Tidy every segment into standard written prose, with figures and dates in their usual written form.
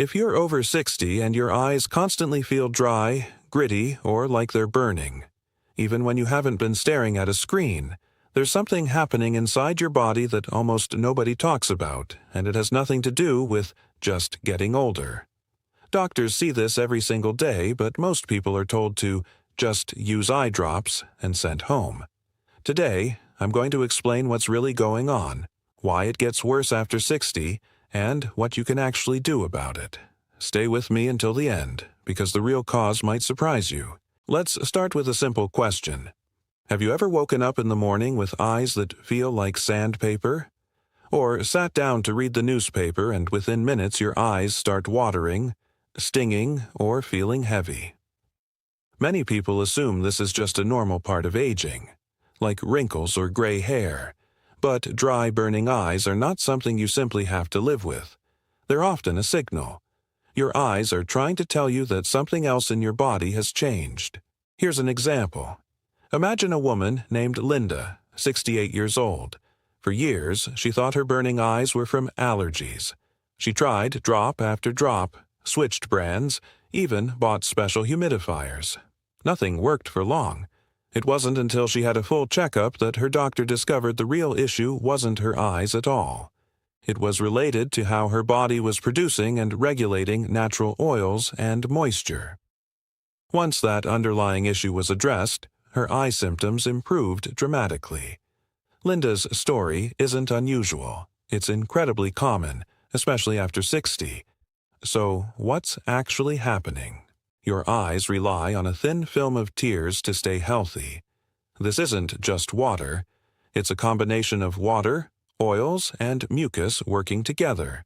If you're over 60 and your eyes constantly feel dry, gritty, or like they're burning, even when you haven't been staring at a screen, there's something happening inside your body that almost nobody talks about, and it has nothing to do with just getting older. Doctors see this every single day, but most people are told to just use eye drops and sent home. Today, I'm going to explain what's really going on, why it gets worse after 60, and what you can actually do about it. Stay with me until the end, because the real cause might surprise you. Let's start with a simple question. Have you ever woken up in the morning with eyes that feel like sandpaper? Or sat down to read the newspaper and within minutes your eyes start watering, stinging, or feeling heavy? Many people assume this is just a normal part of aging, like wrinkles or gray hair. But dry, burning eyes are not something you simply have to live with. They're often a signal. Your eyes are trying to tell you that something else in your body has changed. Here's an example. Imagine a woman named Linda, 68 years old. For years, she thought her burning eyes were from allergies. She tried drop after drop, switched brands, even bought special humidifiers. Nothing worked for long. It wasn't until she had a full checkup that her doctor discovered the real issue wasn't her eyes at all. It was related to how her body was producing and regulating natural oils and moisture. Once that underlying issue was addressed, her eye symptoms improved dramatically. Linda's story isn't unusual. It's incredibly common, especially after 60. So, what's actually happening? Your eyes rely on a thin film of tears to stay healthy. This isn't just water. It's a combination of water, oils, and mucus working together.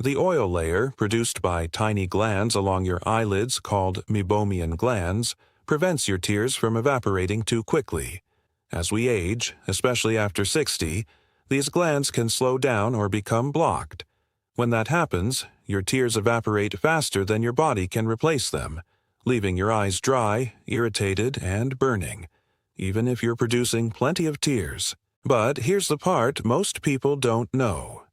The oil layer, produced by tiny glands along your eyelids called meibomian glands, prevents your tears from evaporating too quickly. As we age, especially after 60, these glands can slow down or become blocked. When that happens, your tears evaporate faster than your body can replace them, leaving your eyes dry, irritated, and burning, even if you're producing plenty of tears. But here's the part most people don't know.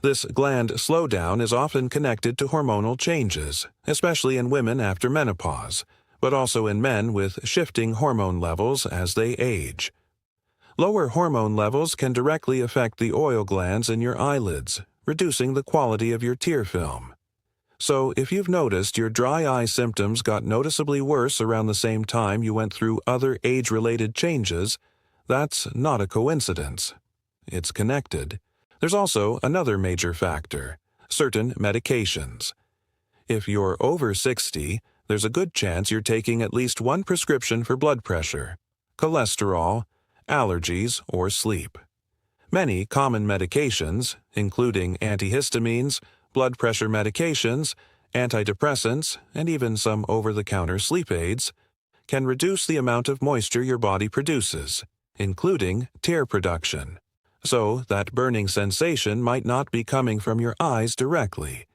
This gland slowdown is often connected to hormonal changes, especially in women after menopause, but also in men with shifting hormone levels as they age. Lower hormone levels can directly affect the oil glands in your eyelids, reducing the quality of your tear film. So, if you've noticed your dry eye symptoms got noticeably worse around the same time you went through other age-related changes, that's not a coincidence. It's connected. There's also another major factor: certain medications. If you're over 60, there's a good chance you're taking at least one prescription for blood pressure, cholesterol, allergies, or sleep. Many common medications, including antihistamines, blood pressure medications, antidepressants, and even some over-the-counter sleep aids, can reduce the amount of moisture your body produces, including tear production. So that burning sensation might not be coming from your eyes directly.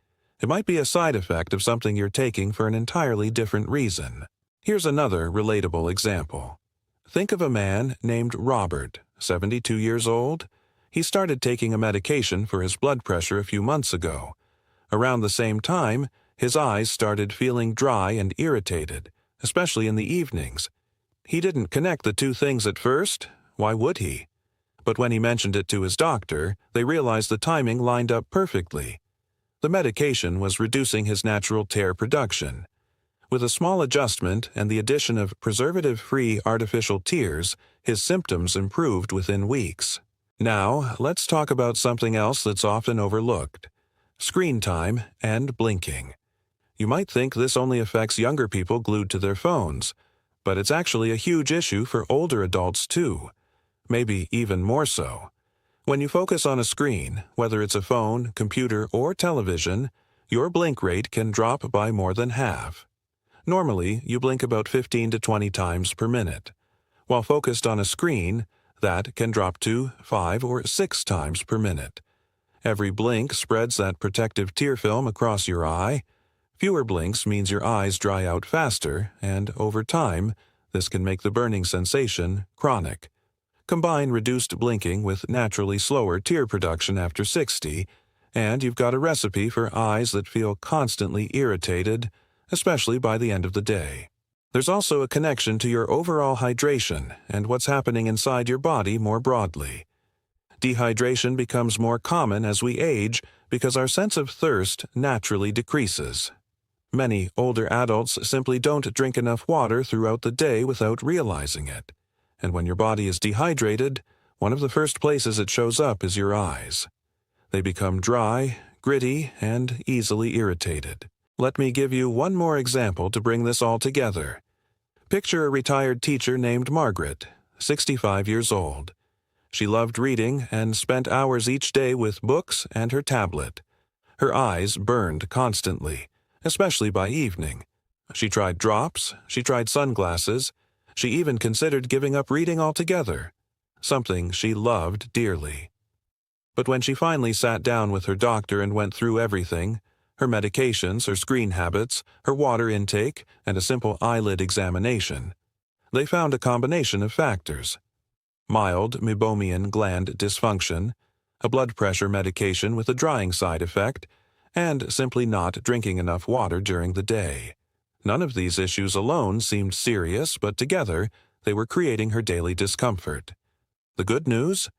It might be a side effect of something you're taking for an entirely different reason. Here's another relatable example. Think of a man named Robert, 72 years old. He started taking a medication for his blood pressure a few months ago. Around the same time, his eyes started feeling dry and irritated, especially in the evenings. He didn't connect the two things at first. Why would he? But when he mentioned it to his doctor, they realized the timing lined up perfectly. The medication was reducing his natural tear production. With a small adjustment and the addition of preservative-free artificial tears, his symptoms improved within weeks. Now, let's talk about something else that's often overlooked: screen time and blinking. You might think this only affects younger people glued to their phones, but it's actually a huge issue for older adults too. Maybe even more so. When you focus on a screen, whether it's a phone, computer, or television, your blink rate can drop by more than half. Normally, you blink about 15 to 20 times per minute. While focused on a screen, that can drop to 5 or 6 times per minute. Every blink spreads that protective tear film across your eye. Fewer blinks means your eyes dry out faster, and over time, this can make the burning sensation chronic. Combine reduced blinking with naturally slower tear production after 60, And you've got a recipe for eyes that feel constantly irritated, especially by the end of the day. There's also a connection to your overall hydration and what's happening inside your body more broadly. Dehydration becomes more common as we age because our sense of thirst naturally decreases. Many older adults simply don't drink enough water throughout the day without realizing it. And when your body is dehydrated, one of the first places it shows up is your eyes. They become dry, gritty, and easily irritated. Let me give you one more example to bring this all together. Picture a retired teacher named Margaret, 65 years old. She loved reading and spent hours each day with books and her tablet. Her eyes burned constantly, especially by evening. She tried drops, she tried sunglasses, she even considered giving up reading altogether, something she loved dearly. But when she finally sat down with her doctor and went through everything, her medications, her screen habits, her water intake, and a simple eyelid examination, they found a combination of factors: mild meibomian gland dysfunction, a blood pressure medication with a drying side effect, and simply not drinking enough water during the day. None of these issues alone seemed serious, but together they were creating her daily discomfort. The good news?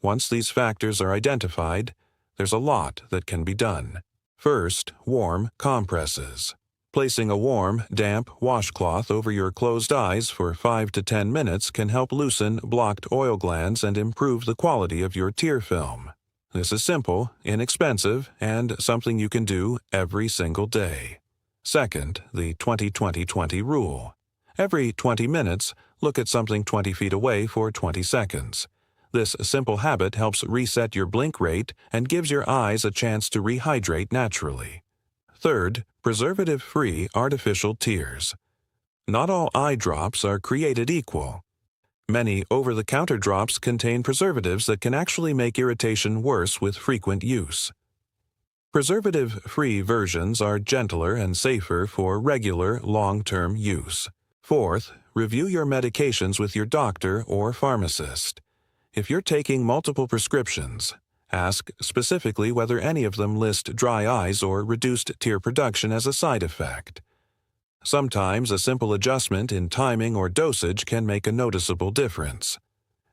Once these factors are identified, there's a lot that can be done. First, warm compresses. Placing a warm, damp washcloth over your closed eyes for 5 to 10 minutes can help loosen blocked oil glands and improve the quality of your tear film. This is simple, inexpensive, and something you can do every single day. Second, the 20-20-20 rule. Every 20 minutes, look at something 20 feet away for 20 seconds. This simple habit helps reset your blink rate and gives your eyes a chance to rehydrate naturally. Third, preservative-free artificial tears. Not all eye drops are created equal. Many over-the-counter drops contain preservatives that can actually make irritation worse with frequent use. Preservative-free versions are gentler and safer for regular, long-term use. Fourth, review your medications with your doctor or pharmacist. If you're taking multiple prescriptions, ask specifically whether any of them list dry eyes or reduced tear production as a side effect. Sometimes a simple adjustment in timing or dosage can make a noticeable difference.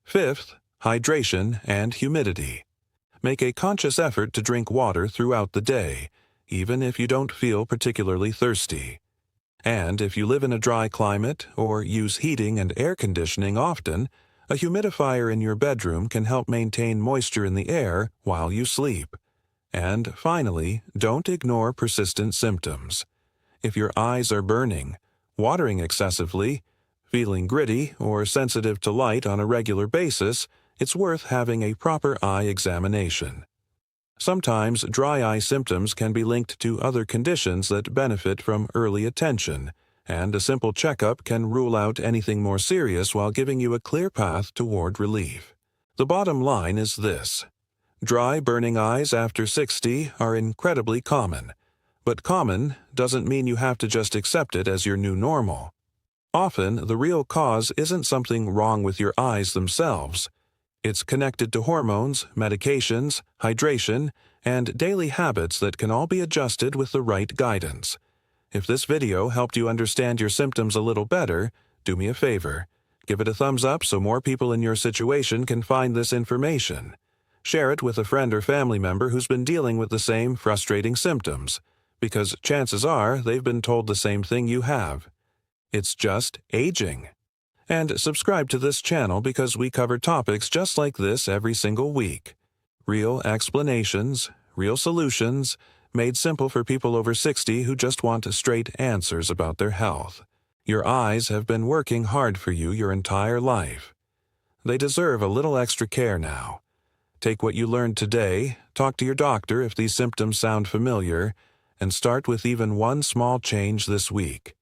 Fifth, hydration and humidity. Make a conscious effort to drink water throughout the day, even if you don't feel particularly thirsty. And if you live in a dry climate or use heating and air conditioning often, a humidifier in your bedroom can help maintain moisture in the air while you sleep. And finally, don't ignore persistent symptoms. If your eyes are burning, watering excessively, feeling gritty, or sensitive to light on a regular basis, it's worth having a proper eye examination. Sometimes dry eye symptoms can be linked to other conditions that benefit from early attention, and a simple checkup can rule out anything more serious while giving you a clear path toward relief. The bottom line is this: dry, burning eyes after 60 are incredibly common, but common doesn't mean you have to just accept it as your new normal. Often, the real cause isn't something wrong with your eyes themselves. It's connected to hormones, medications, hydration, and daily habits that can all be adjusted with the right guidance. If this video helped you understand your symptoms a little better, do me a favor. Give it a thumbs up so more people in your situation can find this information. Share it with a friend or family member who's been dealing with the same frustrating symptoms, because chances are they've been told the same thing you have. It's just aging. And subscribe to this channel because we cover topics just like this every single week. Real explanations, real solutions, made simple for people over 60 who just want straight answers about their health. Your eyes have been working hard for you your entire life. They deserve a little extra care now. Take what you learned today, talk to your doctor if these symptoms sound familiar, and start with even one small change this week.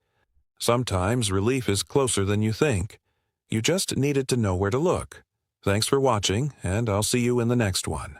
Sometimes relief is closer than you think. You just needed to know where to look. Thanks for watching, and I'll see you in the next one.